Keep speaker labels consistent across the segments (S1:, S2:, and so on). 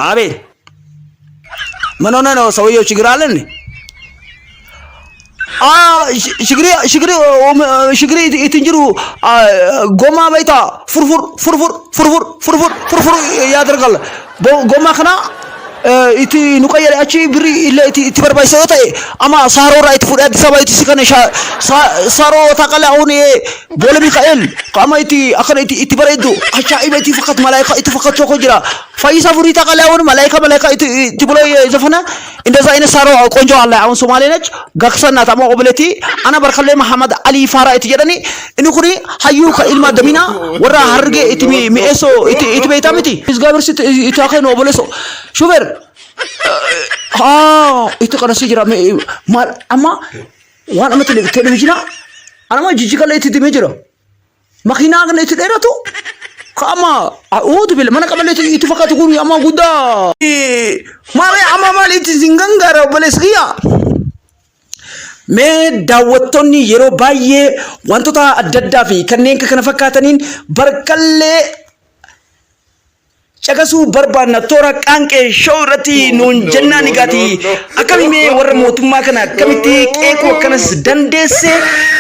S1: አቤት ምን ሆነ ነው ሰውየው? ችግር አለ እንዴ? ሽግሪ ትንጅሩ ጎማ በይታ ፍርፍር ያደርጋል ጎማ ከና ኢቲ ኑቀየር ያቺ ብሪ ኢቲ በርባይ ሰውታ አማ ሳሮ ራይት ፉድ አዲስ አበባ ኢቲ ሲከነ ሳሮ ታቀላ አሁን ቦሌ ሚካኤል ካማ ኢቲ አከነ ኢቲ በረዱ አቻ ኢበቲ ፈቀት መላእክት ኢቲ ፈቀት ቾኮጅራ ፈይሳ ፉሪ ታቀላ አሁን መላእክት ኢቲ ብሎ ዘፈነ እንደዛ አይነት ሳሮ ቆንጆ አለ አሁን ሶማሌ ነች ጋክሰና ታማ ኦብለቲ አና በርከለ መሐመድ አሊ ፋራ ኢቲ ጀደኒ እንኩሪ ሀዩ ከኢልማ ደሚና ወራ ሀርጌ ኢቲ ሚኤሶ ኢቲ በይታምቲ ዝጋብር ሲት ኢቲ አከነ ኦብለሶ ሹበር itu kana sijira mal ama wan ama television ana ma jijika la itu dimejiro makina gan itu dera tu kama audu bil mana kabale itu fakat guru ama guda mare ama mal itu zingangara balesgiya me dawatoni yero baye wantota addaddafi kannen kana fakatanin barkalle Cakasu barbaanna toora qaanqee shawrati nuun jennaan igaati akkamii warra mootummaa kana akkamitti qeequu akkanas dandeesse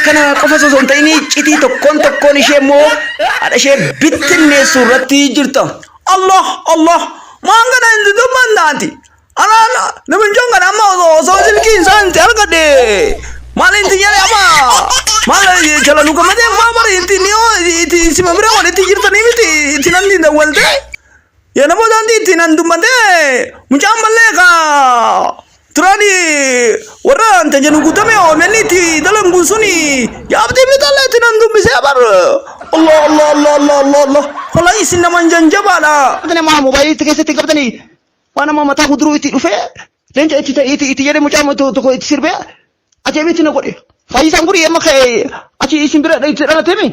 S1: kana qofa osoo hin ta'in citii tokkoon ishee immoo haadha ishee bittinneessu irratti jirta. Allah maan kana hin dubbannaati ana naminjoon kana amma osoo silkiin isaanitti argadhe maal inti jedhe amma maal jala nu gammadee maa bara inti sima bira walitti jirtanii miti itti namni dawwalte. Ya namo danti tinan dumande mucam maleka trani waran tanjanu gutame o meniti dalam gusuni ya abdi mitale tinan dum bisa bar Allah wala isinna manjan jabala adane ma mobile tikese tikabtani wana ma mata kudru iti dufe lenja iti yede mucam to ko iti sirbe aje bitina ko de faisan guri emma kay aje isimbira dai tirana temi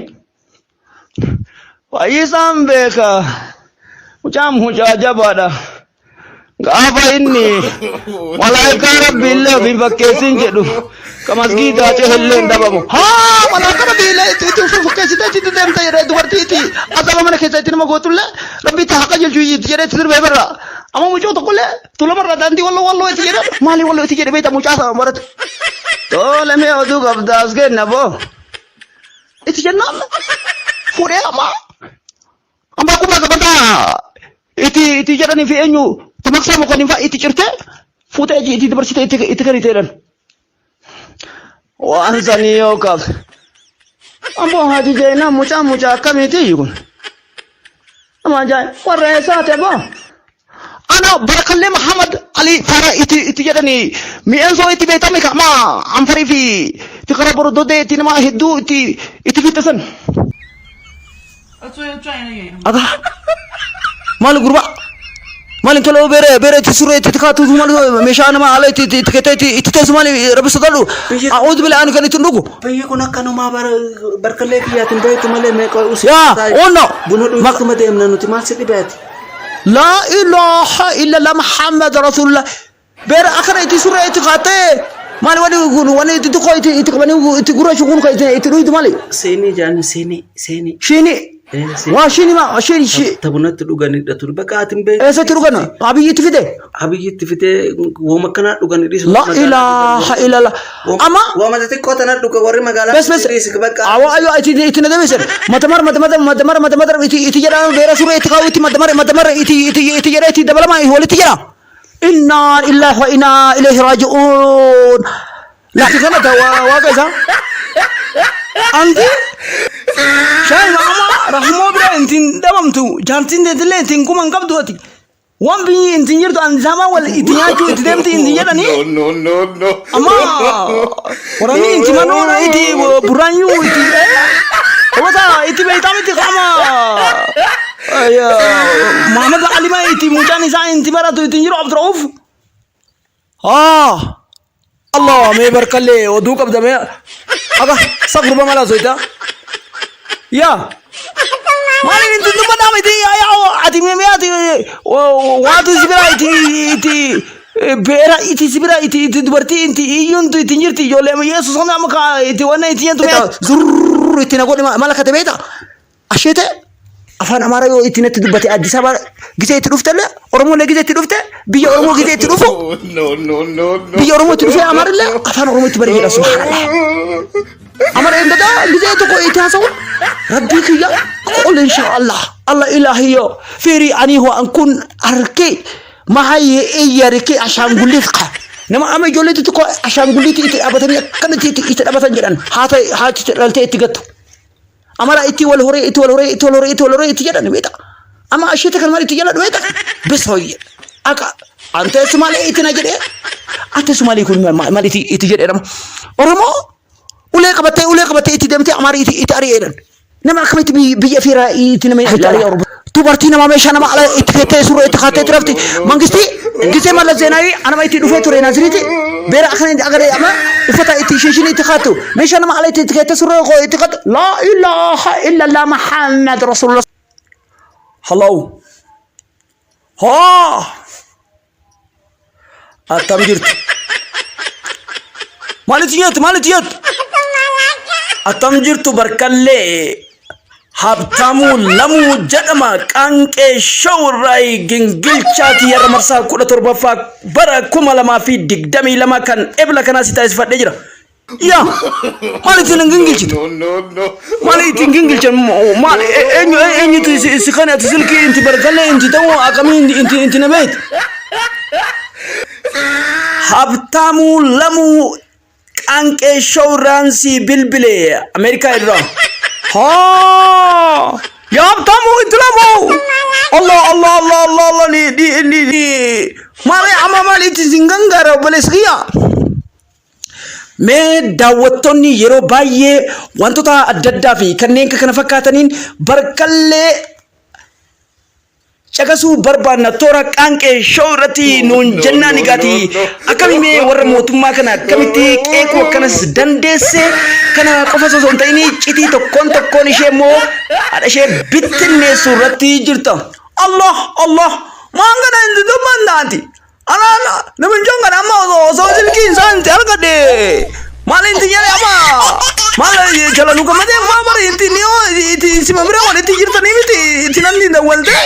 S1: faisan beka Mucam hujaja pada, apa ini? Malaikat Rabbillah bimbakkesin jedu, kamasgid aja hellen dabamu. Ha, malaikat Rabbillah itu fakkesin itu dem tayar itu berarti itu. Asal mana kesah itu nama gotulah, Rabbi tahakal jual jadi itu berbeda. Ama muncul tu kulle, tulah merah danti wallo itu jadi, mali wallo itu jadi beta muncul sama berat. Tuh lemme adu kabdas ke nabo, itu jadi nama, kure ama aku nak benda. Iti jalan ni fi'enyu tamaksa mo kanin fa iti chirte futa ji iti bersita iti kan iteran wa anzani yokab ambo haji jena mucha kamiti yukun ama jay warre sa te bo ana barakalle muhammad ali fara iti jalan ni mi enso iti beta mi kama amfari fi tikara borodo de tinama hiddu iti fitasan ada mal gurba mal kalo bere tisure titkatu mal meshana ma ala tikete itesu mal rabsadalu a'udhu billahi an kan tundugo
S2: payye ko nakano ma barkalle kiyatin baytu male me ko usi
S1: ya ono
S2: makuma de emna nuti mal sidi bayati
S1: la ilaha illa allah muhammad rasulullah bere akara tisure tikate mal wani titko itikbani itigura shukun ko itiru mali
S2: seni jan
S1: shini Washini ma washini shi
S2: tabunat dugani datur bakatin be
S1: esa turugana abiyit fide
S2: wo makana dugani dis
S1: la ilaha illallah ama
S2: wo mazati kotana duga warri magala
S1: bes
S2: baka
S1: awa ayo iti na demeser matamar iti jara bera sura iti kawiti matamar iti jara iti dabalama wali iti jara inna lillahi wa inna ilaihi raji'un la tikana wa gaza andi shay mama rahmo bra intin dabam tu jantin de le tin kuman kabdu ati wan bi intin yirto an sama wal itinya tu item tin intin ni
S3: no
S1: ama orani intin mano na iti buranyu iti wata iti be tamiti kama aya muhammad ali ma iti mujani sa intin bara tu itin yiro abdurrauf Allah me barkalle odu kabda me aga sabru ba mala zoita ya mali ni tundu madam iti ya ati me ati watu sibira iti bera iti sibira iti dubarti iti yuntu iti nyirti yole me yesu sona maka iti wana iti yantu me zurr iti na godi malaka te beta ashete afaan amaaraa yoo itti natti dubbate Addis Ababa gisee itti dhuftelle Oromoo le gisee itti dhufte biyya Oromoo gisee itti dhufu biyya Oromoo itti dhufe amaarille afaan Oromoo itti bareeda subhanallah amara indada gisee tokko itti haasawu rabbi kiyya qul inshallah Allah ilahiyo firi ani huwa an kun arki ma hayya iyariki ashangulifqa nama ama jolleti tokko ashanguliti itti abatani kanati itti abatan jedhan haati dalte itti gattu amara itti wal hore itti jedhan beeta ama ashita kan mari itti jedhan beeta besoy aka ante Somali itti na jedhe ante Somali kun mali itti jedhe Oromo ule qabate itti demte amari itti ari'eedhan nama akkamiti biyya fiira itti nama ilaaliya Oromo tubartii nama meeshaa nama ala itti fettee suuraa itti kaatee turafti mangisti gisee Mallas Zeenaawi anama itti dhufee ture Naaziriiti beera akkanatti agaree ama uffata itti shishin itti kaatu meeshaa nama ala itti fettee suuraa koo itti kaatu la ilaha illallah Muhammad Rasulullah hello ha atam jirtu malitiyat atam jirtu barkallee habtamu lamu jedhama qanqee shawrai gingilchaati yerra marsaa 17 bara 2022 kan ebla kana sitaasifadhe jira ya malitin gingilchitu malitin gingilchan mal enyu sikana silki inti barkalle inti tawo akami inti namet habtamu lamu qanqee shawransi bilbile America idra ha ya tamu itlamo Allah ni mare amamali tingangara bolesriya me dawwattonni yero baay'ee wantoota adda fi kanneen kana fakkaataniin barkalle caqasu barbaanna toora qanqee shawrati nuun jennaan igati akkamime warra mootummaa kana akkamitti qeequu akkanas dandeesse kana qofa osoo hin ta'in citii tokkoon ishee immoo haadha ishee bittinneessu irratti jirta Allah maangana inni dummannaati ana namin jongan amma osoo silkiin isaanitti argade maal inti jedhe amma maal jala nu gammadee maamara inti niyoo itti simamire wal itti jirtanii miti itti namni dawwalte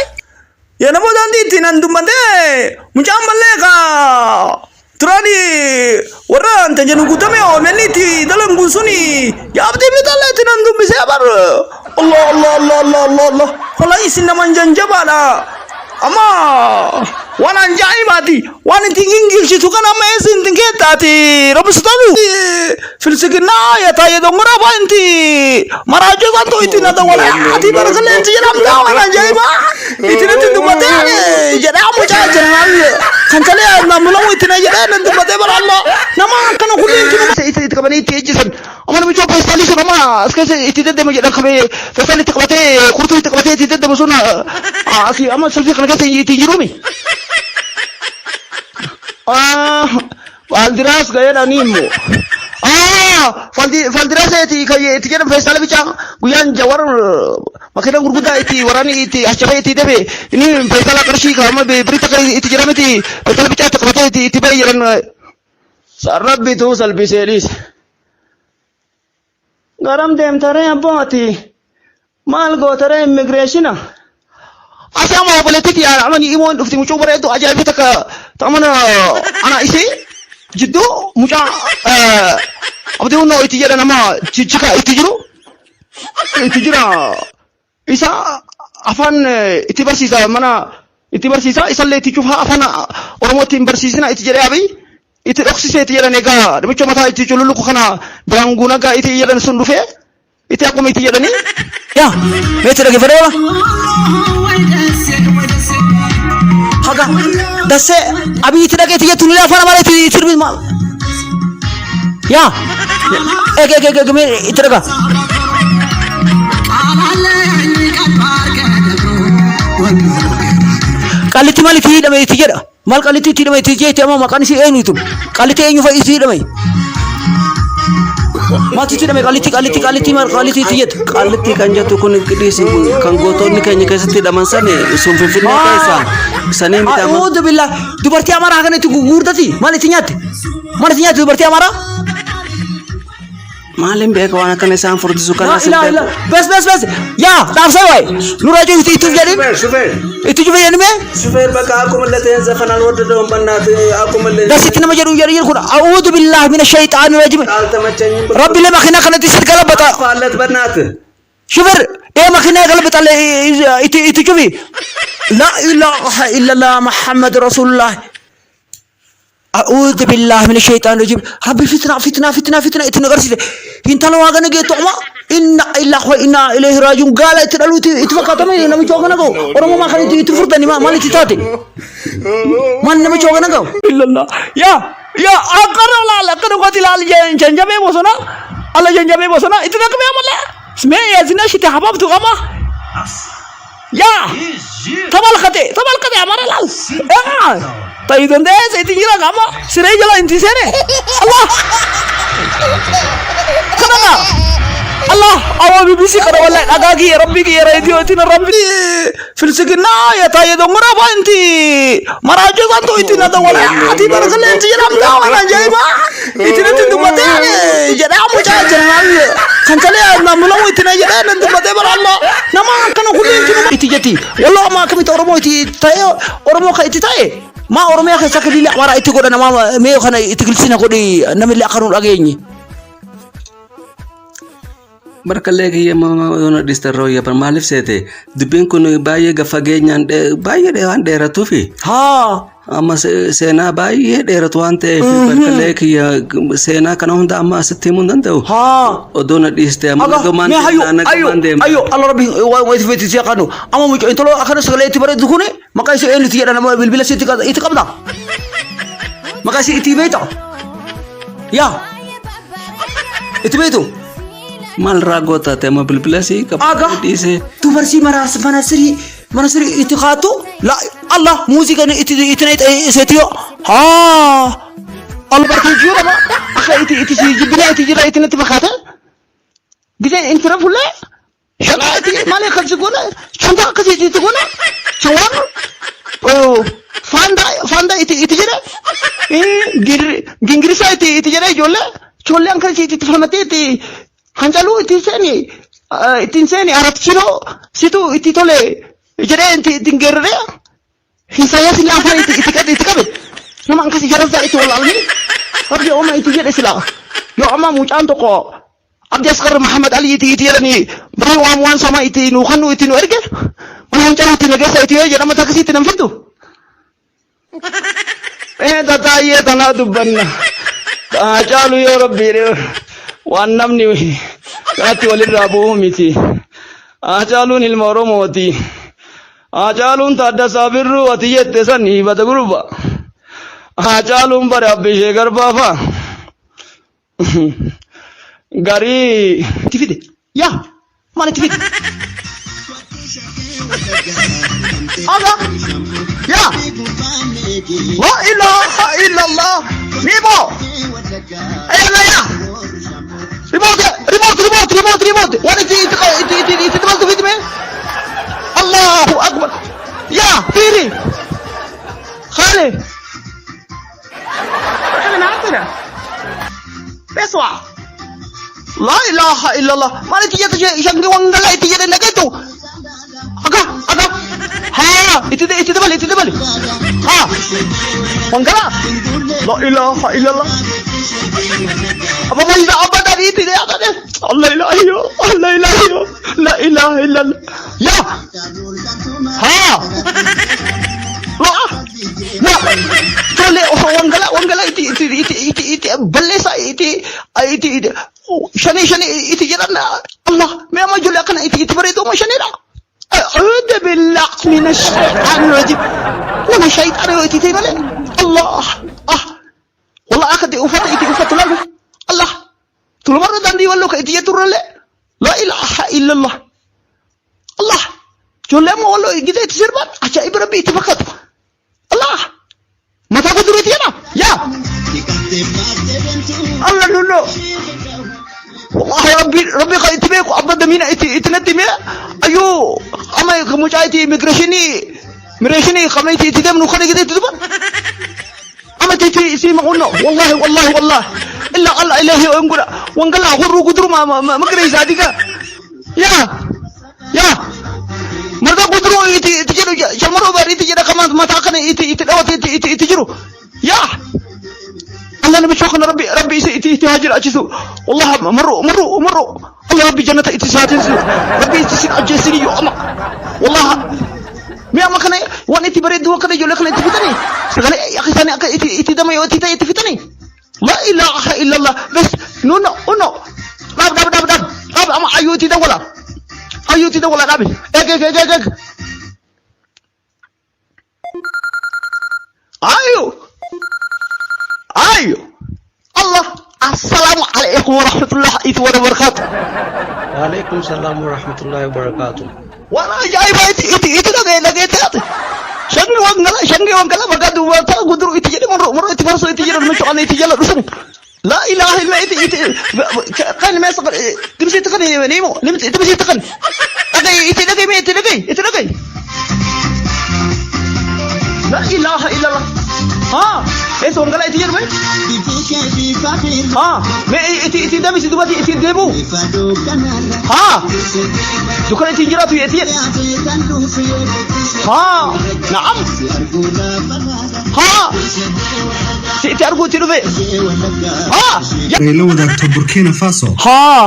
S1: ya namo danti tinan dumande mucam maleka trani warra anta jenu gutame o meniti dalam gusuni ya abdi bitale tinan dum bisa bar Allah wala isinna manjan jabala ama wana njai mati wani tingingil chitu kana mesin tingketati robustanu filsikina ya taye dongora banti marajo kanto itina da wala ati barkale inti jam da wana njai ma itina tindu batene jada amu jajan kankale na mulamu itina jada nandu bate bar Allah nama kana kulli itina iti kabani iti jisan amana mi jopa stali so nama askase iti de me jada kabe fasali tikbate kurtu tikbate iti de musuna asi ama sulfi kana kase iti jirumi Faldiras gaya nanimu Faldiras eti kaya eti kena fesal bicara guyan jawar makanya gurguda eti warani eti acara eti debe ini fesal kersi kama berita kaya eti jaram eti fesal bicara takut eti bayi jaran sarab itu salbi selis garam dem tare apa ati mal go tare immigration Asal mau politik ya, aman imun ufti muncul berada itu aja kita ke tamana anak isi, jitu muncul apa tu no itu jadi nama cika itu juru isa afan itu bersisa mana itu bersisa isa le itu cuma afan orang mau tim bersisa na itu jadi abi itu oksigen itu jadi nega, demi cuma tahu itu lulu kena beranggu naga itu jadi sundufe, itu aku mau itu jadi ni, ya, betul lagi berapa? Haga, dasse abi itina ke tiya tunila fana mare ti turbi mal. Ya. Me itina ka. Kaliti mali ti dame ti jeda. Mal kaliti ti dame ti je te ma makan si enu itu. Kaliti enyu fa isi dame. Mati ti dame kaliti mal kaliti ti jet.
S2: Kaliti kan jatuh kun gede sih kan gotor ni kayaknya kasih tidak mansane sumpah fitnah kaisa. Sana minta
S1: maaf. Oh, billah. Dubartii amara kan itu gugur tadi. Mal itu nyat dubartii amara.
S2: Maalin beeka waan akkana isaan furdisu
S1: لا
S2: kana
S1: اله الا بس يا تعرف سوي نراجع يتوب جديد
S2: Shufeer.
S1: يتوب جديد مين
S2: Shufeer bakka akkuma illee zafana alwadda bannaati akkuma illee
S1: بس اتنا مجرو يرير كنا اعوذ بالله من الشيطان الرجيم
S2: qaalta machanyin
S1: ربي لما خنا كانت تتقلب
S2: faallat bannaati.
S1: شوفر ايه ما خنا قلبت على يتشوفي لا اله الا الله محمد رسول الله أعوذ بالله من الشيطان الرجيم ربي فتنة إتنقرسي إنت لو أغنى جيت أما إن إلا وإنا إليه راجعون قال إتلالو إتفقاتنا نمي جوغنا جو ورمو ما خلي إتفرطني ما لتتاتي ما نمي جوغنا جو إلا الله يا أقر الله لقد قتل على جنجامي بوسنا على جنجامي بوسنا إتنا كم يا ملا اسمع يا زنا شتى حباب تغما يا تبال خطي أمر الله طيب ده سيتيجي لا كما سري جلا انتي سنه الله كنا الله أو بيبسي كنا والله أجاكي يا ربي يا ريديو تنا ربي في السكنة يا تاي دو مرا بانتي مراجع سانتو إتنا دو ولا أتي بركة لنتي جرام دا ولا جاي ما إتنا تندو بتاعي جرام وجا جرام كان تلي ناملو إتنا جرام نندو بتاعي برا الله نما كنا كلين تنو إتي جتي والله ما كمي تورمو إتي تاي أورمو كإتي تاي ما أورمي أخي سكلي لا ورا إتي كودا نما ميو خنا إتي كلسينا كودي نملي أخرون أجيني
S2: Barkallee kiyya yoona distarroo yaapan maaliif seete dubbiin kun baay'ee gafageenyaan baay'ee waan dheeratuufi
S1: ها
S2: amma seenaa baay'ee dheeratu waan ta'eef barkallee kiyya seenaa kana hunda amma asitti himuu hin danda'u
S1: ها
S2: odoo na dhiiste amma
S1: أجا
S2: gamaan
S1: ما
S2: deemnaa deema
S1: أيو الله ربي ويت في تسيا كانوا أما مش أنت لو أخذنا سكلي تبرد دخوني ما كايس إيه تيجي أنا ما بالبلا سيتي كذا يتقبض ما كايس إتي بيتا يا إتي بيتو
S2: maal raagota ta'e amma bilbila si
S1: أجا
S2: dhiise
S1: تو برسي مراس مناسري إتقاطو لا الله موسيقى إتنيت سيتيو ها الله بركيجيو ما أخي إتي جبنا إتي جرا إتنيت بخاطر جزء إنترف ولا شلا إتي مالي خلص قولا شنطة كذي إتي تقولا شوان أو فاندا إتي جرا جنگريسا إتي جرا جولا شولة أنكر إتي تفهمتي إتي هنجلو إتي إنساني أراد كيلو سيتو إتي تولي جرا إنتي تنجرة hisaya sila apa itu kabe nama angka sejarah dari itu lalu tapi oma itu jadi sila yo ama mucan toko abdi askar Muhammad Ali itu ni baru amuan sama itu nukan itu erge mana cari itu negara itu ya nama tak kasih itu nampak tu tata iya tanah tu banna ajalu ya Rabbi wanam ni kati walid rabu miti ajalu nil moromoti Ajalun tadda sabirru atiyette sani bada guruba ajalun bare abishe garbafa gari tifide ya mana tifide aga ya la ilaha illallah nibo ayana ya remote wani ti tamal tifide me الله أكبر يا فيري خالي أنا عارفة بسوا لا إله إلا الله ما نتيجة تجي شنقي وانغلا تيجي نكتو أكا ها إتدبل ها وانغلا لا إله إلا الله أبا ما إذا أبا داري تيجي أكا الله إله لا إله إلا الله يا ها لا تولي وانغلا إتي بلسا إتي شني إتي جرنا الله ما جل أكنا إتي بريدو ما شني لا أعوذ بالله من الشيطان الرجيم لما الشيطان إتي تقول الله والله أخذ أفت لا الله طول مرة دندي والله كإتي يتر لا إله إلا الله الله جل ما والله كده تسربان عجائب ربي فقط الله ما تقدر تينا يا الله نو والله ربي خايف تبيك أبدا مين إتندي مين أيو أما كمجايتي ميجريشني خميتي تدم نخلي كده تدبر أما تيجي سيما قلنا والله إلا الله إلهي وانقل أخرو قدر ما كريس هذيك يا مردا قدرو تجرو جمرو باري تجرو كمان ما تاكن تجرو يا الله نبي شوكنا ربي تهاجر أجسو والله مروا الله ربي جنة اتساعدين ربي تسير أجسني يوم والله ما كنا وانا تبرد دوا كنا جولك لا تفتني سكالي يا أخي ثاني اتدم يو تفتني لا إله إلا الله بس نو داب أما أيو تدم ولا دابي اك أيو الله السلام عليكم ورحمة الله وبركاته.
S2: وعليكم السلام ورحمة الله وبركاته.
S1: وانا جايبه itu lagi shangi wangala magadu wata gudru itu jadi moro itu farso itu jadi macam ana itu jala rusun la ilaha illa itu kan masuk dimsi tekan ni mo itu mesti tekan itu lagi la ilaha illallah itu wangala itu jadi itu dah mesti dua itu demo dukan itu jerat itu نعم تعرفوا تلوفي
S3: لو ذاك بوركينا فاسو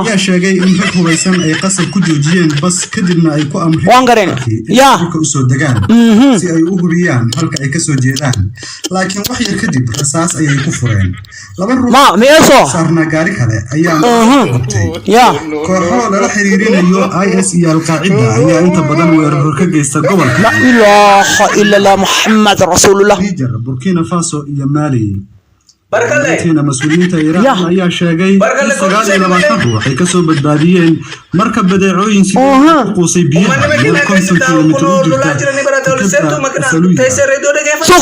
S3: يا شاقي إن هكو بيسان أي قصر كجوجيين بس كدبنا أي كو أمر
S1: وانقرين يا
S3: كأسو دقان سي أي أغريان هلك أي كسو جيران لكن وحي كدب رساس أي كفرين
S1: ما ميسو
S3: صارنا قاري كده أيام
S1: يا
S3: كوحو لا حريرين أيو IS يا القاعدة هي أنت بدن ويرهرك جيستا قبل
S1: لا إله إلا الله محمد رسول الله
S3: بوركينا فاسو يا مالي
S2: بارك الله
S3: تينا مسؤولين تيران ayaa sheegay waxay ka soo badbaadiyeen markab badeecooyin si quusay biyaha konton kilomitir u jirta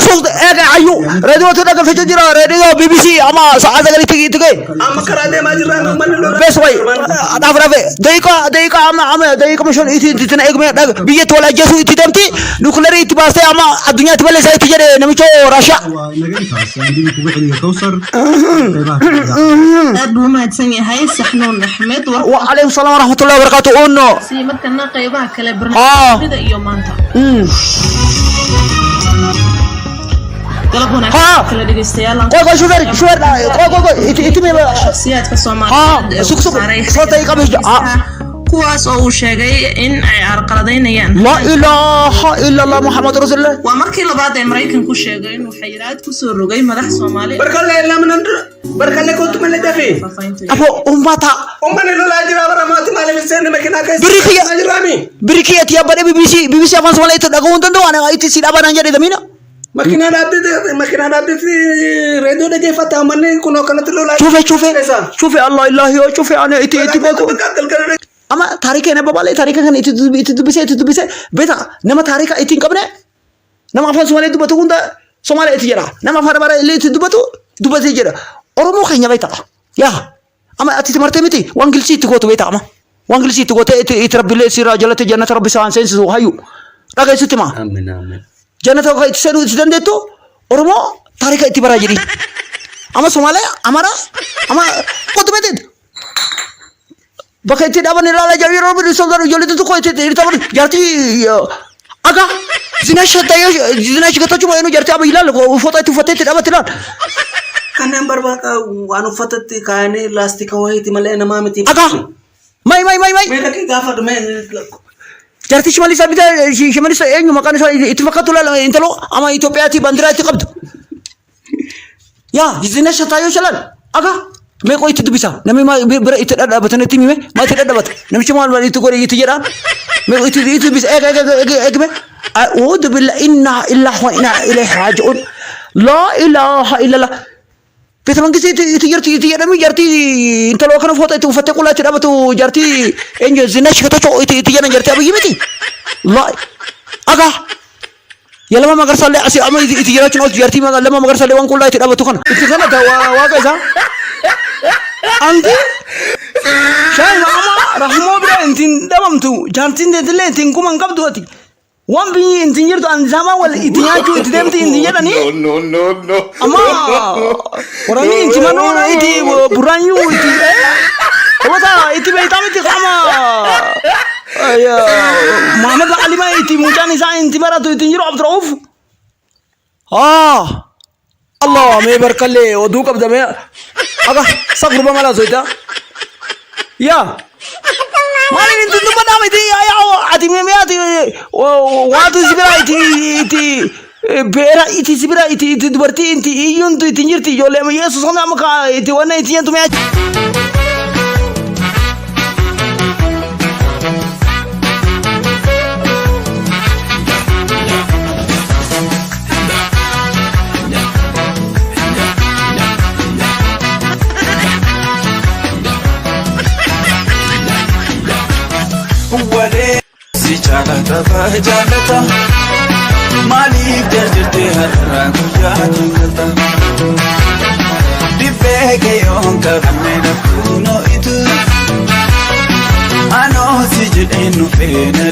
S1: suuq eega ayu radio to daga fijo jira radio BBC ama saacada gali tigi
S2: ama karade ma jiraan man lo
S1: bes way adafrafe dayqa ama dayqa mashon itidina eegme dag biyat wala jasu itidamti nuclear itibastay ama adunya tibalesa itijare namicho rasha
S4: أدو ما تسمي هاي سحنون أحمد
S1: وعليكم السلام ورحمة الله وبركاته أنو
S4: سي مركنا قيبها كلا برنامج هذا يومانتا قلبنا كلا دقيستيالا
S1: قوي شوفر قوي إتمي
S4: شخصيات كالصومالية
S1: سوق صوت أي قبش
S4: kuwaas oo uu sheegay in ay carqaladaynayaan
S1: la ilaaha illa allah muhammad rasuulullah
S4: waa markii labaad ee Mareykanku sheegay inuu xayiraad ku soo rogay madax Soomaali
S2: barkale ko tumale dafi
S1: apo ummata
S2: lo la jira baramatu male sen makina kay
S1: birikiya tiya bare BBC afan Soomaali to daga wondan do ana iti sida bana njari damina
S2: makina dabde radio de gefata manne kuno kanat lo la
S1: شوفي الله الله شوفي انا iti beko ama tarikh ne babale tarikh kan itu bisa beta nama tarikh itin kabne nama afan Somali dubatu gunda Somali itijara nama farabara ile dubatu jira oromo khanya beta ya ama ati martemiti wangilsi tugoto beta ama wangilsi tugoto itrabile sira jalati jannat rabbi sa'an sensu hayu daga sitima
S2: amin
S1: jannat ko itseru itdandeto oromo tarikh itibara jiri ama Somali amara ama kotumetet bakay daban nilala jawir robin soldaru jolitu to koy daban jarti aga zinash gata chuma eno jarti aba hilal ko foto tu foto daban tilan
S2: kanan barbaka wanu fatati kane lastika wayti male na mamati
S1: aga mai
S2: me kaki gafa do me
S1: jarti shimali sabita shimali sa enyu makan sa itfaqatu la intalo ama ethiopia ti bandira ti qabdu ya zinash tayo shalan aga me ko itu bisa nami ma ber itu ada batane timi me ma tidak dapat nami cuma itu gore itu jara me itu bisa me a'udhu billahi inna illahi wa inna ilaihi raji'un la ilaha illallah beta man itu jarti itu nami jarti intalo kana foto itu fatte kula tidak batu jarti enjo zinash kata to itu jara jarti abi gimiti la aga ya lama magar sale asi ama itu jara cuma jarti ma lama magar sale wan kula tidak batu kana itu kana da wa kaisa anti shay mama rahmo bra entin damam tu jantin de le entin kuma ngab duati Wan bi intinjirtu an zama wal itinyachu itidemti intinjadani.
S5: No.
S1: Ama orani intimanona iti buranyu iti. Wata iti beitamiti kama. Aya Muhammad Ali ma iti mujani sa intibaratu itinjiru Abd Rauf. Allah me barkalle odu kabda me aga sagruba mala zoita. Ya Mali nintu tumana miti ya ati me ati watu sibira iti bera iti sibira iti dubarti iti iyuntu iti njirti jole me Yesus ona maka iti wana iti yantu me
S6: Si jalata Malik darjate harra kujata Dibege yonka gamena kuno itu Ano si jedenu fena